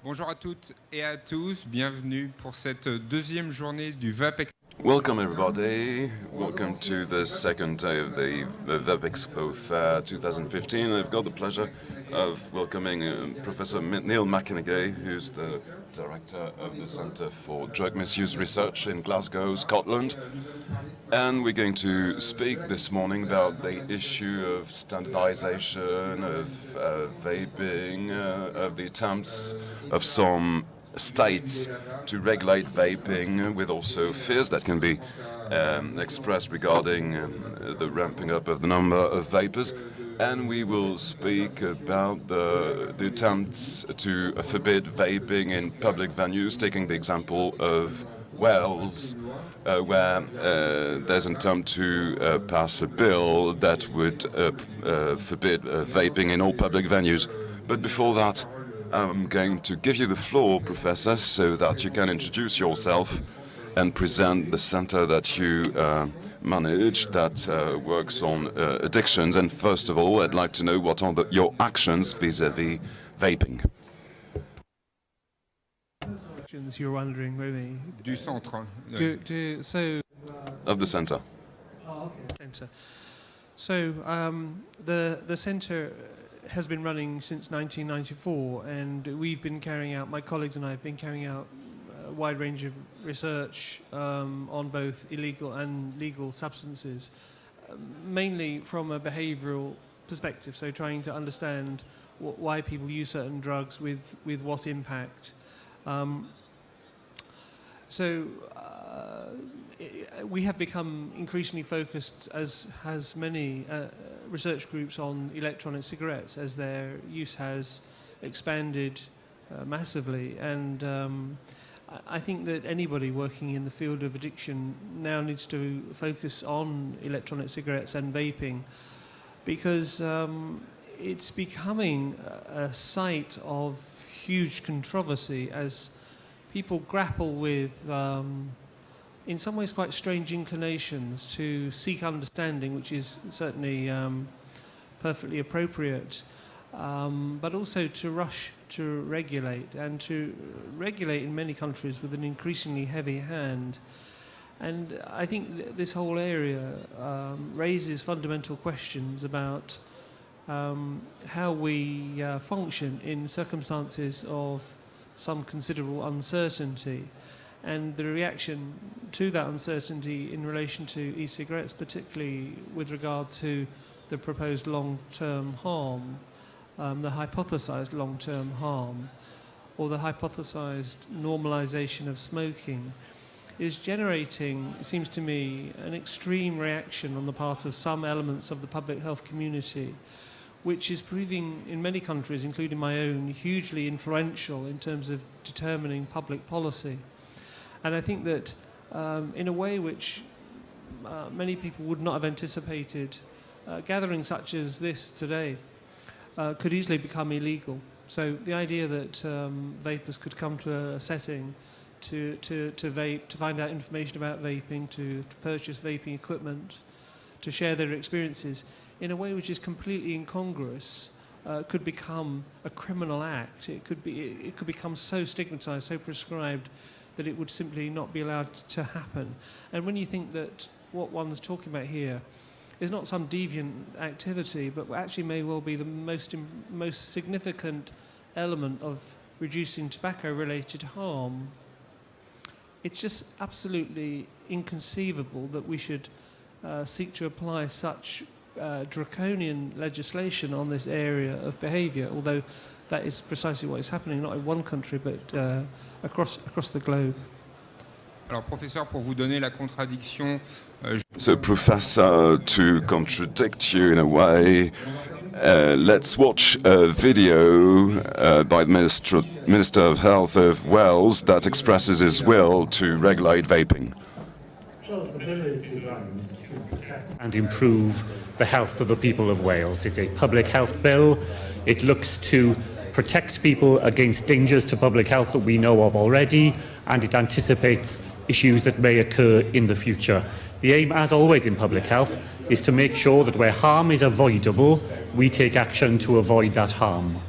Bonjour à toutes et à tous, bienvenue pour cette deuxième journée du Fivape. Welcome everybody, welcome to the second day of the Fivape Expo Fair 2015. I've got the pleasure of welcoming Professor Neil McKenagey, who's the director of the Centre for Drug Misuse Research in Glasgow, Scotland. And we're going to speak this morning about the issue of standardization, of vaping, of the attempts of some states to regulate vaping, with also fears that can be expressed regarding the ramping up of the number of vapers. And we will speak about the attempts to forbid vaping in public venues, taking the example of Wales, where there's an attempt to pass a bill that would forbid vaping in all public venues. But before that, I'm going to give you the floor, Professor, so that you can introduce yourself and present the center that you manage that works on addictions. And first of all, I'd like to know what are your actions vis-à-vis vaping. You're wondering, Rémi? Du centre. Of the center. Oh, okay. Center. So the center has been running since 1994, and we've been carrying out, my colleagues and I have been carrying out a wide range of research on both illegal and legal substances, mainly from a behavioral perspective, so trying to understand why people use certain drugs with what impact. We have become increasingly focused, as has many research groups, on electronic cigarettes, as their use has expanded massively. And I think that anybody working in the field of addiction now needs to focus on electronic cigarettes and vaping, because it's becoming a site of huge controversy as people grapple with in some ways quite strange inclinations to seek understanding, which is certainly perfectly appropriate, but also to rush to regulate, and to regulate in many countries with an increasingly heavy hand. And I think this whole area raises fundamental questions about how we function in circumstances of some considerable uncertainty, and the reaction to that uncertainty in relation to e-cigarettes, particularly with regard to the proposed long-term harm, the hypothesized long-term harm, or the hypothesized normalization of smoking, is generating, it seems to me, an extreme reaction on the part of some elements of the public health community, which is proving, in many countries, including my own, hugely influential in terms of determining public policy. And I think that in a way which many people would not have anticipated, gatherings such as this today could easily become illegal. So the idea that vapers could come to a setting to vape, to find out information about vaping, to purchase vaping equipment, to share their experiences, in a way which is completely incongruous, could become a criminal act. It could become so stigmatized, so prescribed, that it would simply not be allowed to happen. And when you think that what one's talking about here is not some deviant activity, but actually may well be the most significant element of reducing tobacco-related harm, it's just absolutely inconceivable that we should seek to apply such draconian legislation on this area of behaviour, although that is precisely what is happening, not in one country, but across the globe. Alors, professeur, pour vous donner la contradiction... So, Professor, to contradict you in a way, let's watch a video by the Minister of Health of Wales that expresses his will to regulate vaping. Well, the bill is designed to protect and improve the health of the people of Wales. It's a public health bill. It looks to protect people against dangers to public health that we know of already, and it anticipates issues that may occur in the future. The aim, as always in public health, is to make sure that where harm is avoidable, we take action to avoid that harm.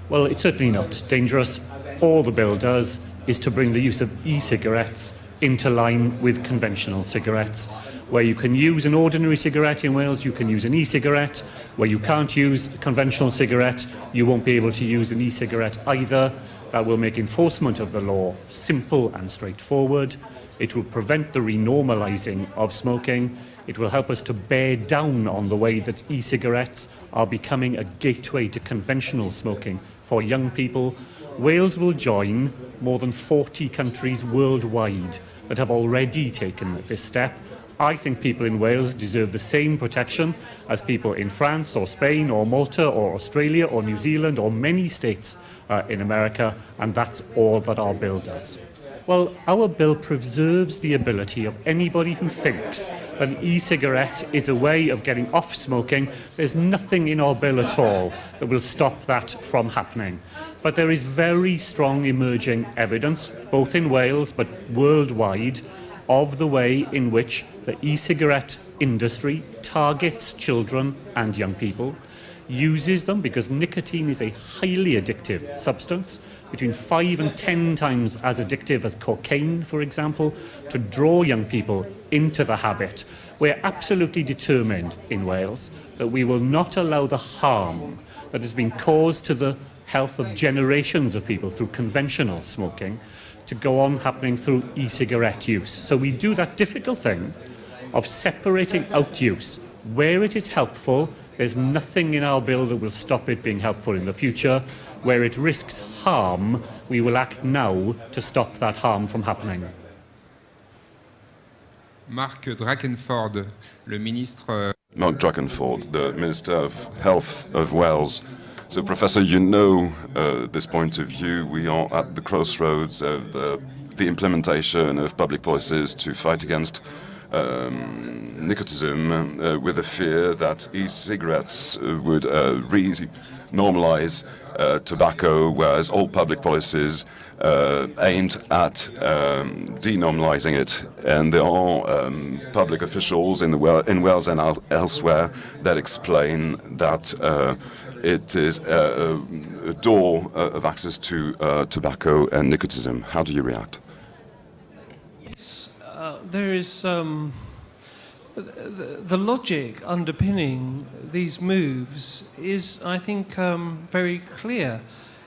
Well, it's certainly not dangerous. all the bill does is to bring the use of e-cigarettes into line with conventional cigarettes. Where you can use an ordinary cigarette in Wales, you can use an e-cigarette. Where you can't use a conventional cigarette, you won't be able to use an e-cigarette either. That will make enforcement of the law simple and straightforward. It will prevent the renormalising of smoking. It will help us to bear down on the way that e-cigarettes are becoming a gateway to conventional smoking for young people. Wales will join more than 40 countries worldwide that have already taken this step. I think people in Wales deserve the same protection as people in France or Spain or Malta or Australia or New Zealand or many states in America, and that's all that our bill does. Well, our bill preserves the ability of anybody who thinks that an e-cigarette is a way of getting off smoking. There's nothing in our bill at all that will stop that from happening. But there is very strong emerging evidence, both in Wales but worldwide, of the way in which the e-cigarette industry targets children and young people, uses them because nicotine is a highly addictive substance, between 5 and 10 times as addictive as cocaine, for example, to draw young people into the habit. We're absolutely determined in Wales that we will not allow the harm that has been caused to the health of generations of people through conventional smoking to go on happening through e-cigarette use. So we do that difficult thing of separating out use. Where it is helpful, there's nothing in our bill that will stop it being helpful in the future. Where it risks harm, we will act now to stop that harm from happening. Mark Drakenford, le ministre. Mark Drakenford, the Minister of Health of Wales. So, Professor, you know this point of view. We are at the crossroads of the implementation of public policies to fight against nicotism, with the fear that e-cigarettes would re-normalise tobacco, whereas all public policies aimed at denormalising it. And there are public officials in Wales and elsewhere that explain that it is a door of access to tobacco and nicotism. How do you react? Yes, there is the logic underpinning these moves is, I think, very clear.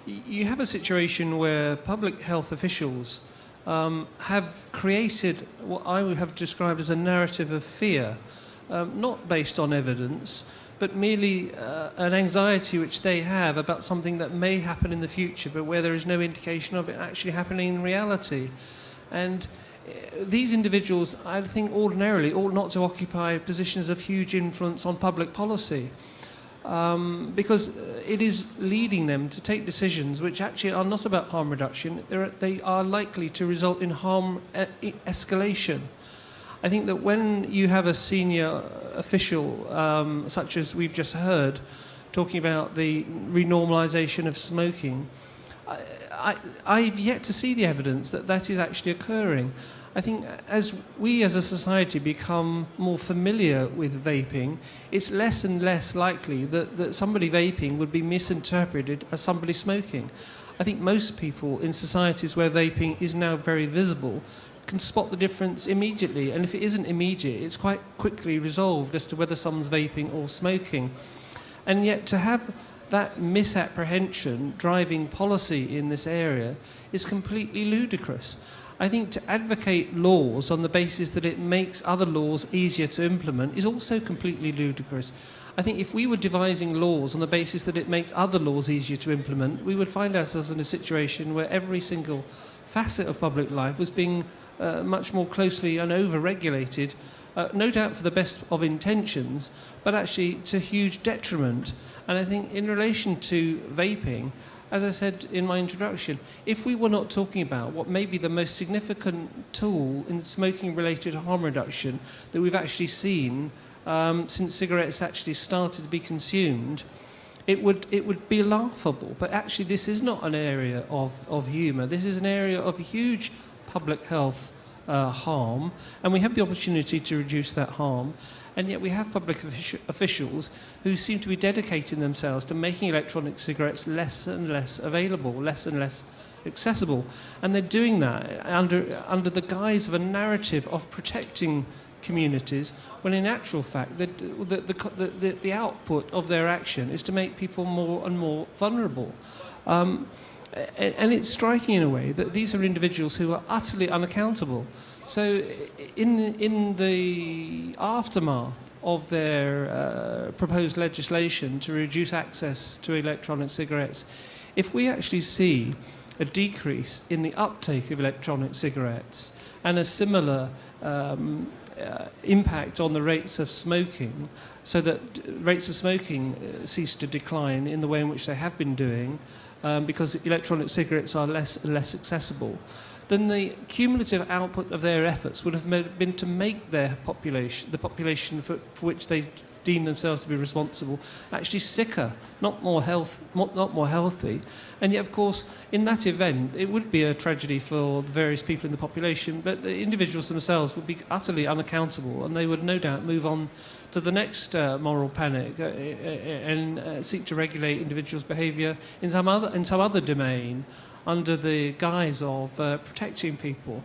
You have a situation where public health officials have created what I would have described as a narrative of fear, not based on evidence, but merely an anxiety which they have about something that may happen in the future, but where there is no indication of it actually happening in reality. And these individuals, I think, ordinarily ought not to occupy positions of huge influence on public policy, because it is leading them to take decisions which actually are not about harm reduction. They are likely to result in harm escalation. I think that when you have a senior official, such as we've just heard, talking about the renormalisation of smoking, I've yet to see the evidence that that is actually occurring. I think as we as a society become more familiar with vaping, it's less and less likely that somebody vaping would be misinterpreted as somebody smoking. I think most people in societies where vaping is now very visible can spot the difference immediately, and if it isn't immediate, it's quite quickly resolved as to whether someone's vaping or smoking. And yet to have that misapprehension driving policy in this area is completely ludicrous. I think to advocate laws on the basis that it makes other laws easier to implement is also completely ludicrous. I think if we were devising laws on the basis that it makes other laws easier to implement, we would find ourselves in a situation where every single facet of public life was being much more closely and over-regulated, no doubt for the best of intentions, but actually to huge detriment. And I think in relation to vaping, as I said in my introduction, if we were not talking about what may be the most significant tool in smoking-related harm reduction that we've actually seen since cigarettes actually started to be consumed, it would be laughable. But actually this is not an area of humour. This is an area of huge public health harm, and we have the opportunity to reduce that harm. And yet we have public officials who seem to be dedicating themselves to making electronic cigarettes less and less available, less and less accessible. And they're doing that under the guise of a narrative of protecting communities, when in actual fact the output of their action is to make people more and more vulnerable. And it's striking in a way that these are individuals who are utterly unaccountable. So in the aftermath of their proposed legislation to reduce access to electronic cigarettes, if we actually see a decrease in the uptake of electronic cigarettes and a similar impact on the rates of smoking, so that rates of smoking cease to decline in the way in which they have been doing, because electronic cigarettes are less and less accessible, then the cumulative output of their efforts would have been to make their population, the population for which they deem themselves to be responsible, actually sicker, not more healthy. And yet, of course, in that event, it would be a tragedy for the various people in the population, but the individuals themselves would be utterly unaccountable, and they would no doubt move on to the next moral panic and seek to regulate individuals' behaviour in some other domain under the guise of protecting people.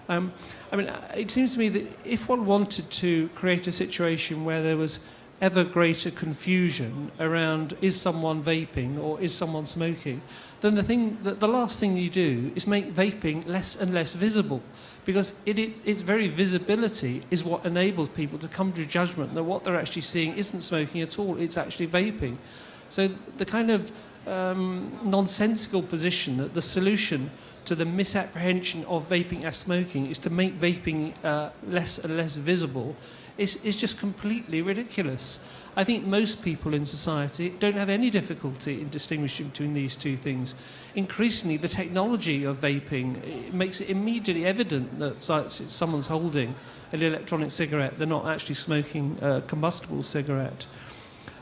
I mean, it seems to me that if one wanted to create a situation where there was ever greater confusion around is someone vaping or is someone smoking, then the last thing you do is make vaping less and less visible, because its very visibility is what enables people to come to judgment that what they're actually seeing isn't smoking at all, it's actually vaping. So the kind of nonsensical position that the solution to the misapprehension of vaping as smoking is to make vaping less and less visible is just completely ridiculous. I think most people in society don't have any difficulty in distinguishing between these two things. Increasingly, the technology of vaping makes it immediately evident that someone's holding an electronic cigarette, they're not actually smoking a combustible cigarette.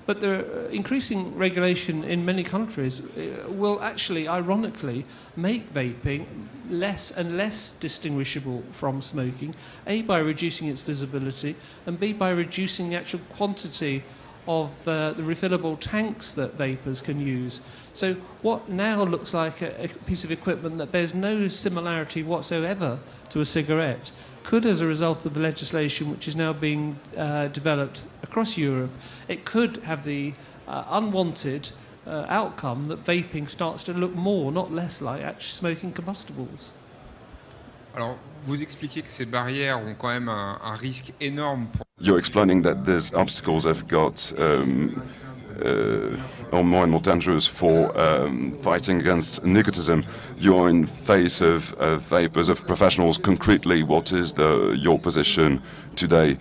But the increasing regulation in many countries will actually, ironically, make vaping less and less distinguishable from smoking, A, by reducing its visibility, and B, by reducing the actual quantity of the refillable tanks that vapers can use. So what now looks like a piece of equipment that bears no similarity whatsoever to a cigarette could, as a result of the legislation which is now being developed across Europe, it could have the unwanted outcome that vaping starts to look more, not less, like actually smoking combustibles. Alors, vous expliquez que ces barrières ont quand même un risque énorme pour... You're explaining that these obstacles have got are more and more dangerous for fighting against nicotism. You're in face of vapors, of professionals. Concretely, what is your position today?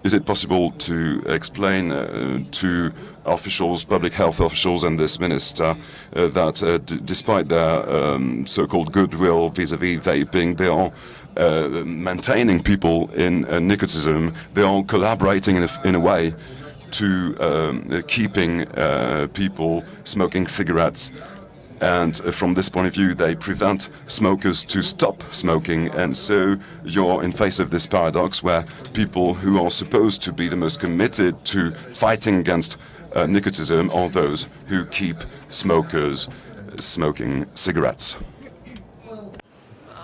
Is it possible to explain to officials, public health officials and this minister that despite their so-called goodwill vis-à-vis vaping, they are maintaining people in nicotism, they are collaborating in a way to keeping people smoking cigarettes. And from this point of view, they prevent smokers to stop smoking. And so you're in face of this paradox where people who are supposed to be the most committed to fighting against nicotism are those who keep smokers smoking cigarettes.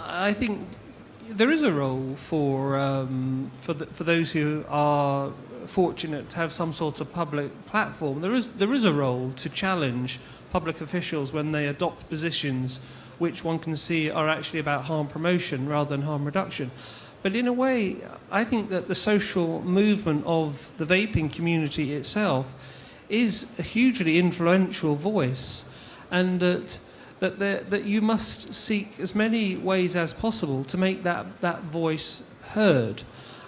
I think there is a role for those who are fortunate to have some sort of public platform. There is a role to challenge public officials when they adopt positions which one can see are actually about harm promotion rather than harm reduction. But in a way, I think that the social movement of the vaping community itself is a hugely influential voice, and that you must seek as many ways as possible to make that voice heard.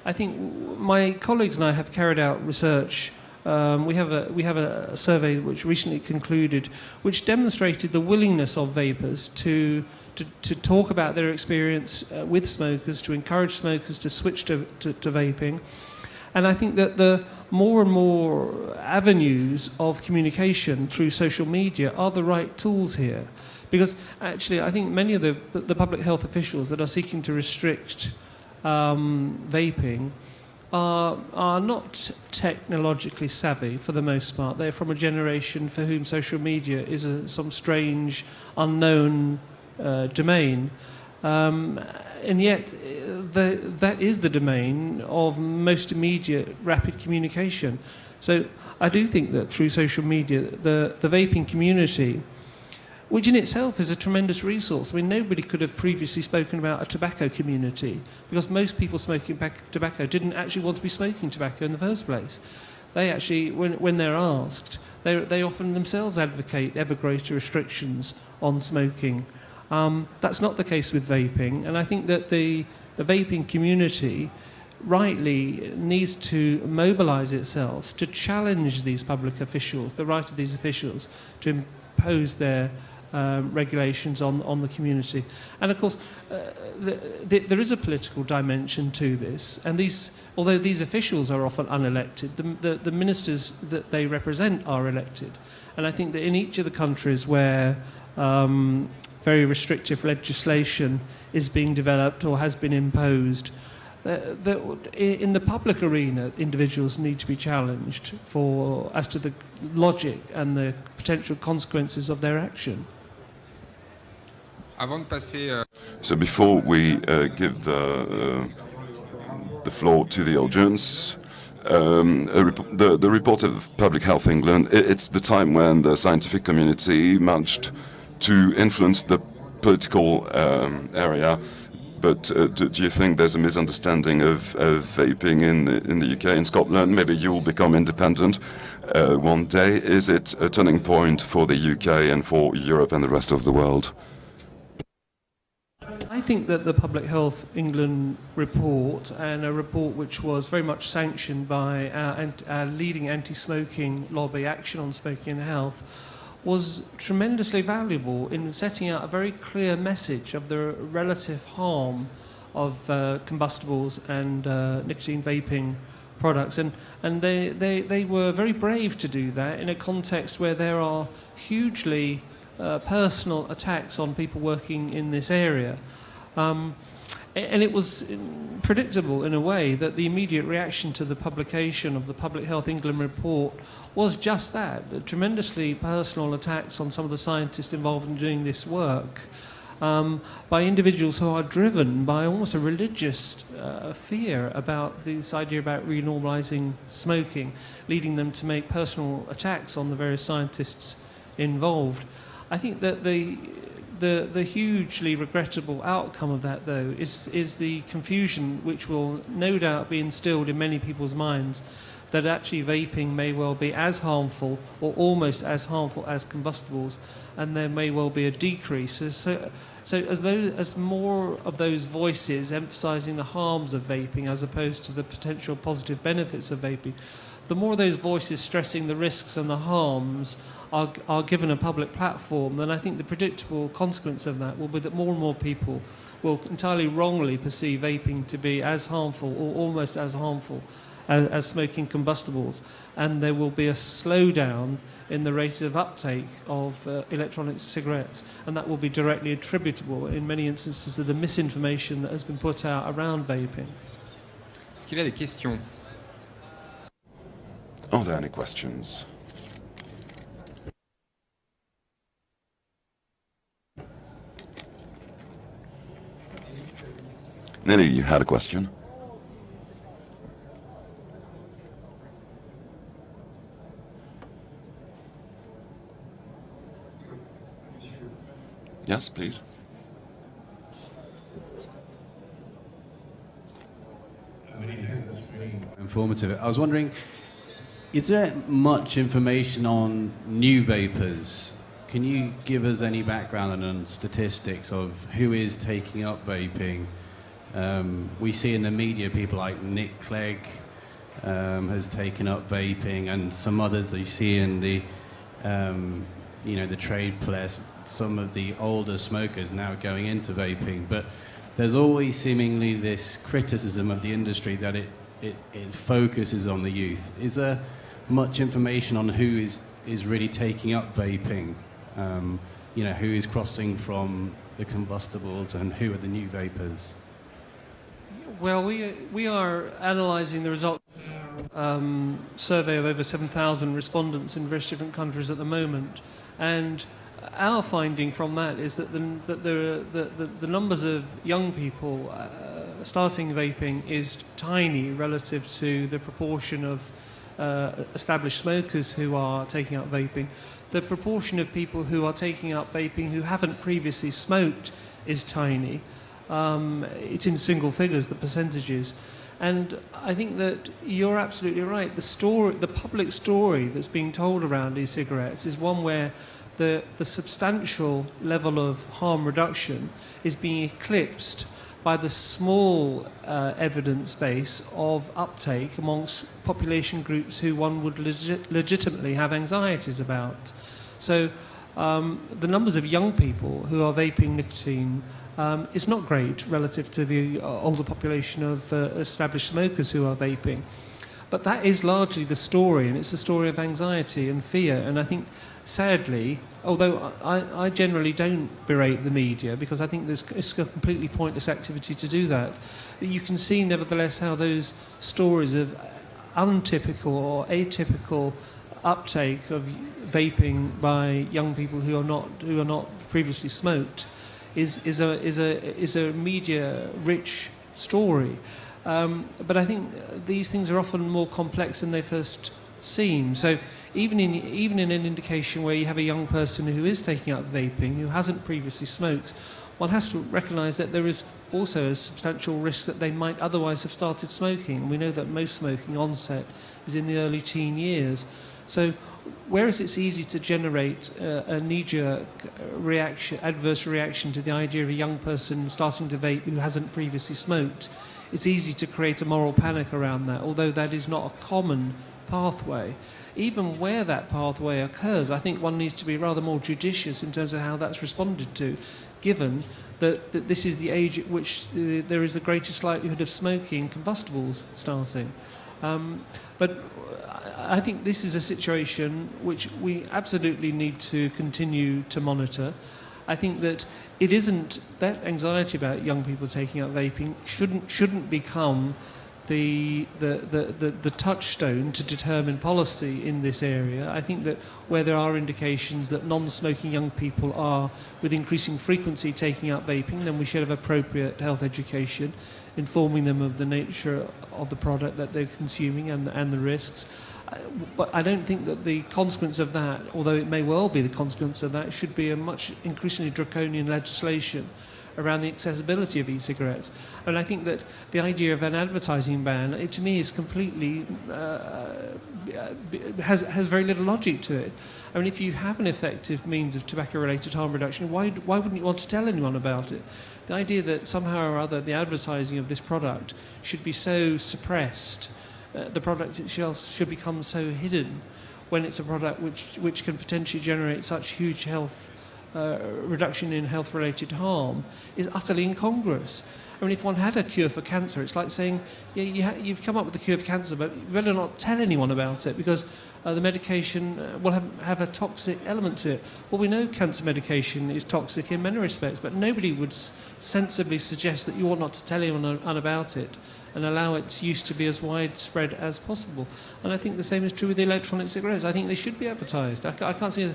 I think my colleagues and I have carried out research. We have a survey which recently concluded, which demonstrated the willingness of vapers to talk about their experience with smokers, to encourage smokers to switch to vaping. And I think that the more and more avenues of communication through social media are the right tools here. Because actually, I think many of the public health officials that are seeking to restrict vaping are not technologically savvy for the most part. They're from a generation for whom social media is some strange, unknown domain. And yet, that is the domain of most immediate rapid communication. So I do think that through social media, the vaping community, which in itself is a tremendous resource. I mean, nobody could have previously spoken about a tobacco community because most people smoking tobacco didn't actually want to be smoking tobacco in the first place. They actually, when they're asked, they often themselves advocate ever greater restrictions on smoking. That's not the case with vaping, and I think that the vaping community rightly needs to mobilise itself to challenge these public officials, the right of these officials to impose their regulations on the community. And of course, there is a political dimension to this, and although these officials are often unelected, the ministers that they represent are elected. And I think that in each of the countries where very restrictive legislation is being developed or has been imposed, in the public arena, individuals need to be challenged as to the logic and the potential consequences of their action. Avant de passer, So before we give the floor to the audience, the report of Public Health England, it's the time when the scientific community managed to influence the political area. But do you think there's a misunderstanding of vaping in the UK, in Scotland? Maybe you will become independent one day. Is it a turning point for the UK and for Europe and the rest of the world? I think that the Public Health England report, and a report which was very much sanctioned by our leading anti-smoking lobby, Action on Smoking and Health, was tremendously valuable in setting out a very clear message of the relative harm of combustibles and nicotine vaping products. And they were very brave to do that in a context where there are hugely personal attacks on people working in this area. And it was predictable in a way that the immediate reaction to the publication of the Public Health England report was just that, tremendously personal attacks on some of the scientists involved in doing this work by individuals who are driven by almost a religious fear about this idea about renormalising smoking, leading them to make personal attacks on the various scientists involved. I think that the hugely regrettable outcome of that, though, is the confusion which will no doubt be instilled in many people's minds that actually vaping may well be as harmful or almost as harmful as combustibles, and there may well be a decrease. So as more of those voices emphasising the harms of vaping as opposed to the potential positive benefits of vaping, the more those voices stressing the risks and the harms are given a public platform, then I think the predictable consequence of that will be that more and more people will entirely wrongly perceive vaping to be as harmful or almost as harmful as smoking combustibles, and there will be a slowdown in the rate of uptake of electronic cigarettes, and that will be directly attributable in many instances to the misinformation that has been put out around vaping. est-ce qu'il y a des questions? Are there any questions? Nelly, you had a question? Yes, please. Informative. I was wondering, is there much information on new vapors? Can you give us any background and statistics of who is taking up vaping? We see in the media people like Nick Clegg has taken up vaping, and some others you see in the the trade press, some of the older smokers now going into vaping. But there's always seemingly this criticism of the industry that it focuses on the youth. Is there much information on who is really taking up vaping? Who is crossing from the combustibles and who are the new vapors? Well, we are analysing the results of our survey of over 7,000 respondents in various different countries at the moment, and our finding from that is that the numbers of young people starting vaping is tiny relative to the proportion of established smokers who are taking up vaping. The proportion of people who are taking up vaping who haven't previously smoked is tiny. It's in single figures, the percentages. And I think that you're absolutely right. The public story that's being told around e-cigarettes is one where the substantial level of harm reduction is being eclipsed by the small evidence base of uptake amongst population groups who one would legitimately have anxieties about. So the numbers of young people who are vaping nicotine is not great relative to the older population of established smokers who are vaping. But that is largely the story, and it's a story of anxiety and fear. And I think, sadly, although I generally don't berate the media, because I think it's a completely pointless activity to do that, but you can see nevertheless how those stories of untypical or atypical uptake of vaping by young people who are not previously smoked is a media-rich story. But I think these things are often more complex than they first seem. So even in an indication where you have a young person who is taking up vaping, who hasn't previously smoked, one has to recognise that there is also a substantial risk that they might otherwise have started smoking. We know that most smoking onset is in the early teen years. So whereas it's easy to generate a knee-jerk reaction, adverse reaction to the idea of a young person starting to vape who hasn't previously smoked, it's easy to create a moral panic around that, although that is not a common pathway. Even where that pathway occurs, I think one needs to be rather more judicious in terms of how that's responded to, given that this is the age at which there is the greatest likelihood of smoking combustibles starting. But I think this is a situation which we absolutely need to continue to monitor. I think that it isn't that anxiety about young people taking up vaping shouldn't become the touchstone to determine policy in this area. I think that where there are indications that non-smoking young people are with increasing frequency taking up vaping, then we should have appropriate health education, informing them of the nature of the product that they're consuming and the risks. But I don't think that the consequence of that, although it may well be the consequence of that, should be a much increasingly draconian legislation around the accessibility of e-cigarettes. And I think that the idea of an advertising ban, it, to me, is completely has very little logic to it. I mean, if you have an effective means of tobacco-related harm reduction, why wouldn't you want to tell anyone about it? The idea that somehow or other the advertising of this product should be so suppressed, the product itself should become so hidden, when it's a product which can potentially generate such huge health reduction in health-related harm, is utterly incongruous. I mean, if one had a cure for cancer, it's like saying, yeah, you've come up with a cure for cancer, but you better not tell anyone about it, because the medication will have a toxic element to it. Well, we know cancer medication is toxic in many respects, but nobody would sensibly suggest that you ought not to tell anyone about it and allow its use to be as widespread as possible. And I think the same is true with the electronic cigarettes. I think they should be advertised. I can't see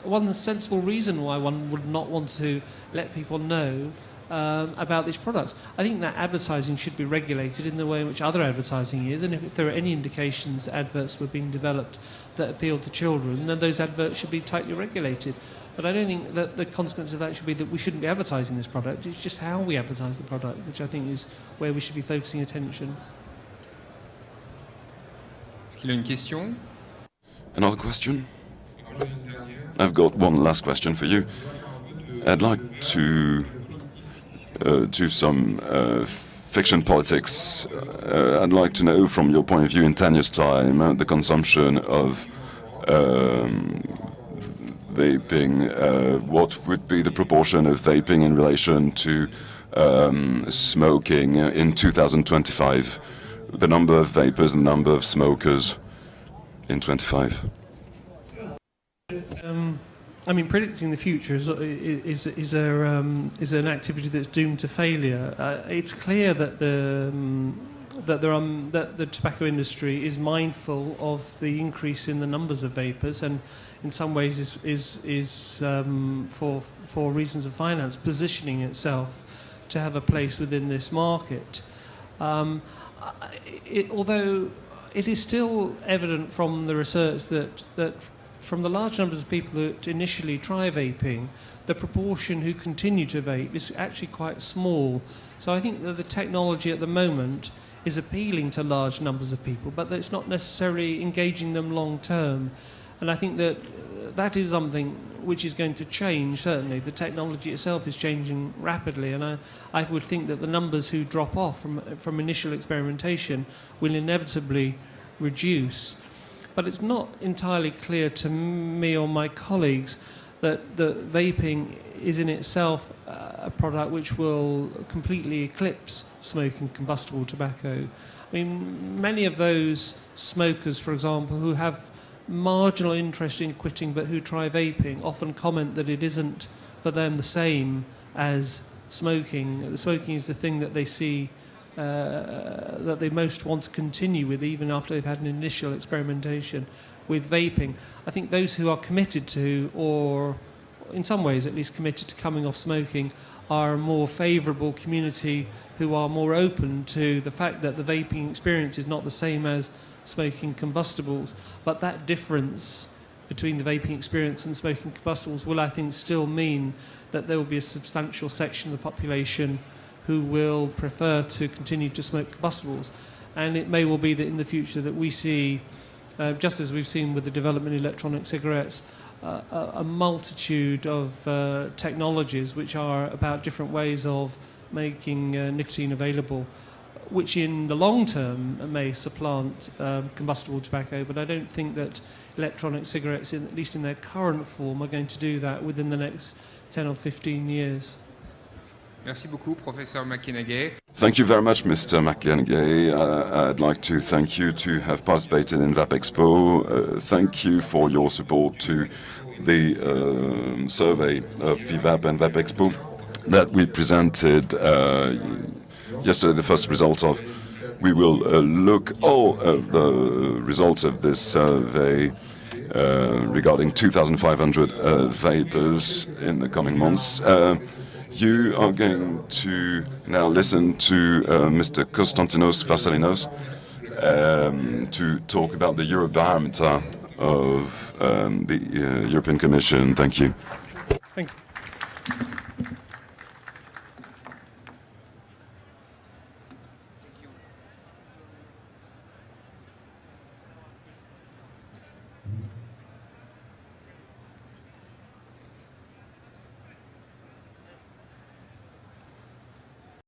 one sensible reason why one would not want to let people know about these products. I think that advertising should be regulated in the way in which other advertising is, and if there are any indications that adverts were being developed that appeal to children, then those adverts should be tightly regulated. But I don't think that the consequence of that should be that we shouldn't be advertising this product. It's just how we advertise the product, which I think is where we should be focusing attention. Est-ce qu'il a une question? Another question? I've got one last question for you. I'd like to do some fiction politics. I'd like to know, from your point of view, in 10 years' time, the consumption of vaping, what would be the proportion of vaping in relation to smoking in 2025? The number of vapers and the number of smokers in 25? I mean, predicting the future is an activity that's doomed to failure. It's clear that the tobacco industry is mindful of the increase in the numbers of vapers, and in some ways is for reasons of finance, positioning itself to have a place within this market. Although it is still evident from the research that from the large numbers of people that initially try vaping, the proportion who continue to vape is actually quite small. So I think that the technology at the moment is appealing to large numbers of people, but that it's not necessarily engaging them long term. And I think that that is something which is going to change, certainly. The technology itself is changing rapidly, and I would think that the numbers who drop off from initial experimentation will inevitably reduce. But it's not entirely clear to me or my colleagues that vaping is in itself a product which will completely eclipse smoking combustible tobacco. I mean, many of those smokers, for example, who have marginal interest in quitting but who try vaping often comment that it isn't for them the same as smoking. Smoking is the thing that they see that they most want to continue with even after they've had an initial experimentation with vaping. I think those who are committed to, or in some ways at least committed to coming off smoking, are a more favourable community who are more open to the fact that the vaping experience is not the same as smoking combustibles, but that difference between the vaping experience and smoking combustibles will, I think, still mean that there will be a substantial section of the population who will prefer to continue to smoke combustibles. And it may well be that in the future that we see, just as we've seen with the development of electronic cigarettes, a multitude of technologies which are about different ways of making nicotine available, which in the long term may supplant combustible tobacco, but I don't think that electronic cigarettes, at least in their current form, are going to do that within the next 10 or 15 years. Merci beaucoup, Professor McKenagey. Thank you very much, Mr. McKenagey. I'd like to thank you to have participated in VAP Expo. Thank you for your support to the survey of Fivape and VAP Expo that we presented yesterday, the first results of. We will look all of the results of this survey regarding 2,500 vapers in the coming months. You are going to now listen to Mr. Konstantinos Vassilinos to talk about the Eurobarometer of the European Commission. Thank you. Thank you.